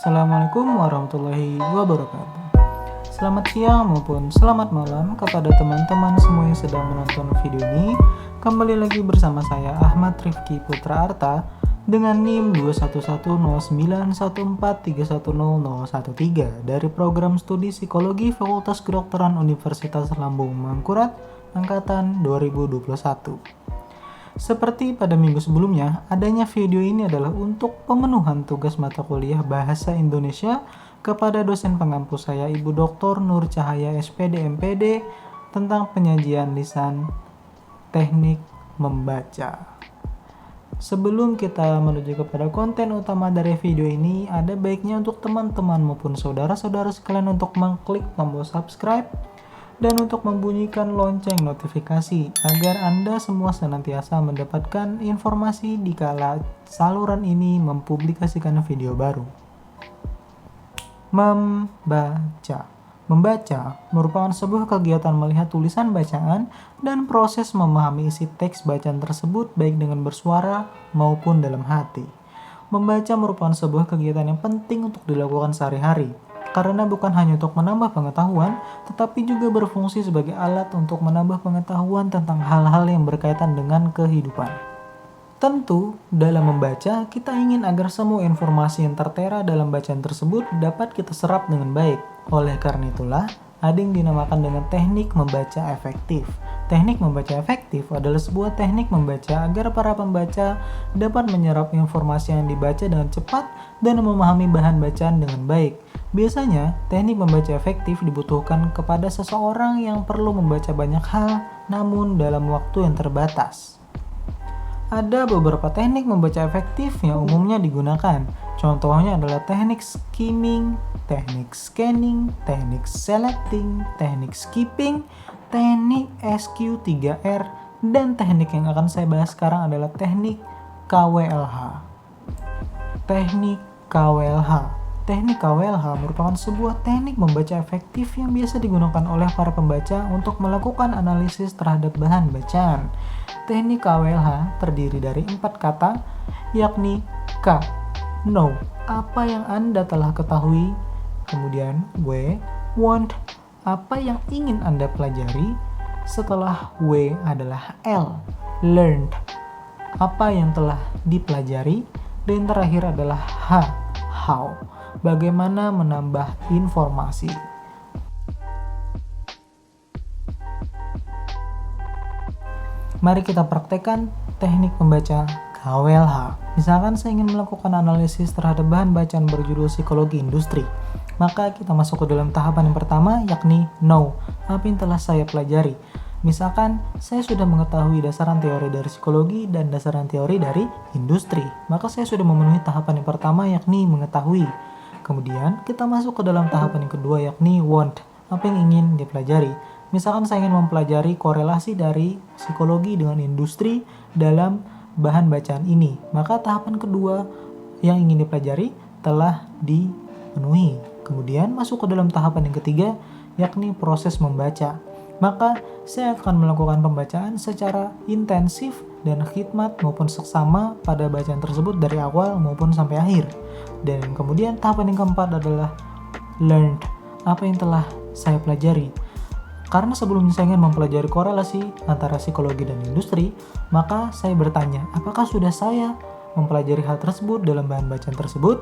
Assalamualaikum warahmatullahi wabarakatuh. Selamat siang maupun selamat malam kepada teman-teman semua yang sedang menonton video ini. Kembali lagi bersama saya Ahmad Rifki Putra Arta dengan NIM 2110914310013 dari program studi psikologi Fakultas Kedokteran Universitas Lambung Mangkurat angkatan 2021. Seperti pada minggu sebelumnya, adanya video ini adalah untuk pemenuhan tugas mata kuliah Bahasa Indonesia kepada dosen pengampu saya Ibu Dr. Nur Cahaya SPD MPD tentang penyajian lisan teknik membaca. Sebelum kita menuju kepada konten utama dari video ini, ada baiknya untuk teman-teman maupun saudara-saudara sekalian untuk mengklik tombol subscribe dan untuk membunyikan lonceng notifikasi agar Anda semua senantiasa mendapatkan informasi dikala saluran ini mempublikasikan video baru. Membaca merupakan sebuah kegiatan melihat tulisan bacaan dan proses memahami isi teks bacaan tersebut baik dengan bersuara maupun dalam hati. Membaca merupakan sebuah kegiatan yang penting untuk dilakukan sehari-hari, karena bukan hanya untuk menambah pengetahuan, tetapi juga berfungsi sebagai alat untuk menambah pengetahuan tentang hal-hal yang berkaitan dengan kehidupan. Tentu, dalam membaca, kita ingin agar semua informasi yang tertera dalam bacaan tersebut dapat kita serap dengan baik. Oleh karena itulah, ada yang dinamakan dengan teknik membaca efektif. Teknik membaca efektif adalah sebuah teknik membaca agar para pembaca dapat menyerap informasi yang dibaca dengan cepat dan memahami bahan bacaan dengan baik. Biasanya, teknik membaca efektif dibutuhkan kepada seseorang yang perlu membaca banyak hal, namun dalam waktu yang terbatas. Ada beberapa teknik membaca efektif yang umumnya digunakan. Contohnya adalah teknik skimming, teknik scanning, teknik selecting, teknik skipping, teknik SQ3R, dan teknik yang akan saya bahas sekarang adalah teknik KWLH. Teknik KWLH. Teknik KWLH merupakan sebuah teknik membaca efektif yang biasa digunakan oleh para pembaca untuk melakukan analisis terhadap bahan bacaan. Teknik KWLH terdiri dari 4 kata, yakni K, know, apa yang Anda telah ketahui, kemudian W, want, apa yang ingin Anda pelajari, setelah W adalah L, learned, apa yang telah dipelajari, dan terakhir adalah H, how, bagaimana menambah informasi. Mari kita praktekkan teknik membaca KWLH. Misalkan saya ingin melakukan analisis terhadap bahan bacaan berjudul psikologi industri. Maka kita masuk ke dalam tahapan yang pertama, yakni know, apa yang telah saya pelajari. Misalkan saya sudah mengetahui dasaran teori dari psikologi dan dasaran teori dari industri. Maka saya sudah memenuhi tahapan yang pertama, yakni mengetahui. Kemudian kita masuk ke dalam tahapan yang kedua, yakni want, apa yang ingin dipelajari. Misalkan saya ingin mempelajari korelasi dari psikologi dengan industri dalam bahan bacaan ini. Maka tahapan kedua yang ingin dipelajari telah dipenuhi. Kemudian masuk ke dalam tahapan yang ketiga, yakni proses membaca. Maka saya akan melakukan pembacaan secara intensif dan khidmat maupun seksama pada bacaan tersebut dari awal maupun sampai akhir. Dan kemudian tahapan yang keempat adalah learned, apa yang telah saya pelajari. Karena sebelumnya saya ingin mempelajari korelasi antara psikologi dan industri, maka saya bertanya, apakah sudah saya mempelajari hal tersebut dalam bahan bacaan tersebut?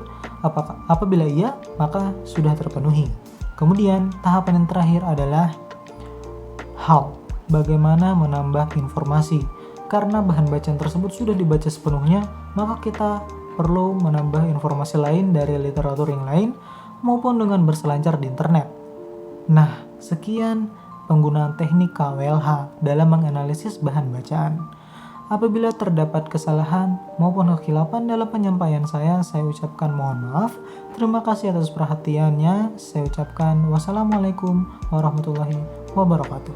Apabila iya, maka sudah terpenuhi. Kemudian tahapan yang terakhir adalah how, bagaimana menambah informasi. Karena bahan bacaan tersebut sudah dibaca sepenuhnya, maka kita perlu menambah informasi lain dari literatur yang lain maupun dengan berselancar di internet. Nah, sekian penggunaan teknik KWLH dalam menganalisis bahan bacaan. Apabila terdapat kesalahan maupun kekhilafan dalam penyampaian saya ucapkan mohon maaf. Terima kasih atas perhatiannya. Saya ucapkan wassalamualaikum warahmatullahi wabarakatuh.